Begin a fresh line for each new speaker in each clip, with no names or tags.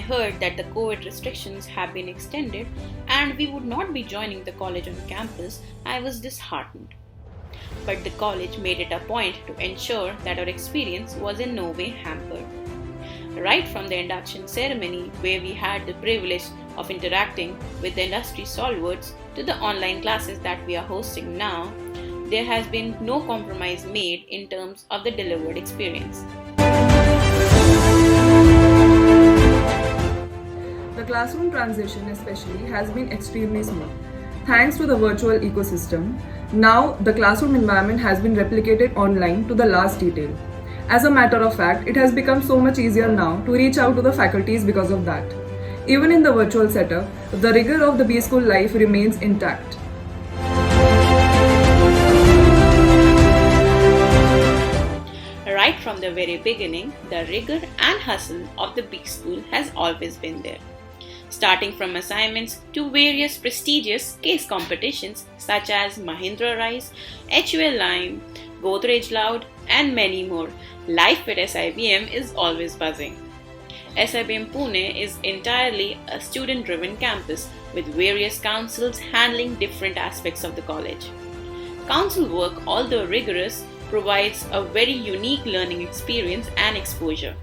heard that the COVID restrictions have been extended and we would not be joining the college on campus, I was disheartened. But the college made it a point to ensure that our experience was in no way hampered. Right from the induction ceremony, where we had the privilege of interacting with the industry stalwarts, to the online classes that we are hosting now, there has been no compromise made in terms of the delivered experience.
The classroom transition especially has been extremely smooth. Thanks to the virtual ecosystem, now the classroom environment has been replicated online to the last detail. As a matter of fact, it has become so much easier now to reach out to the faculties because of that. Even in the virtual setup, the rigor of the B School life remains intact.
Right from the very beginning, the rigor and hustle of the B School has always been there. Starting from assignments to various prestigious case competitions such as Mahindra Rice, HUL Lime, Godrej Loud, and many more, life at SIBM is always buzzing. SIBM Pune is entirely a student-driven campus with various councils handling different aspects of the college. Council work, although rigorous, provides a very unique learning experience and exposure.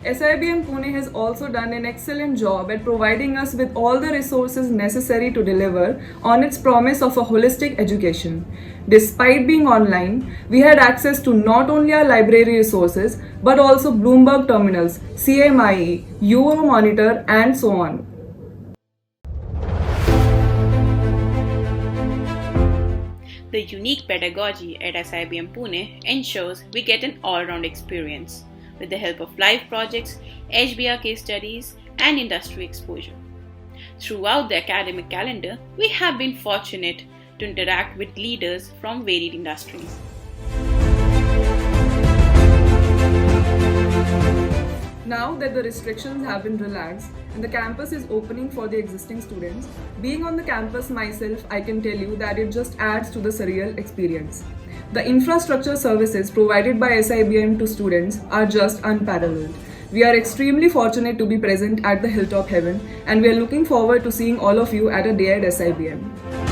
SIBM Pune has also done an excellent job at providing us with all the resources necessary to deliver on its promise of a holistic education. Despite being online, we had access to not only our library resources but also Bloomberg terminals, CMIE, Euromonitor, and so on.
The unique pedagogy at SIBM Pune ensures we get an all-round experience with the help of live projects, HBR case studies, and industry exposure. Throughout the academic calendar, we have been fortunate to interact with leaders from varied industries.
Now that the restrictions have been relaxed and the campus is opening for the existing students, being on the campus myself, I can tell you that it just adds to the surreal experience. The infrastructure services provided by SIBM to students are just unparalleled. We are extremely fortunate to be present at the Hilltop Heaven, and we are looking forward to seeing all of you at a day at SIBM.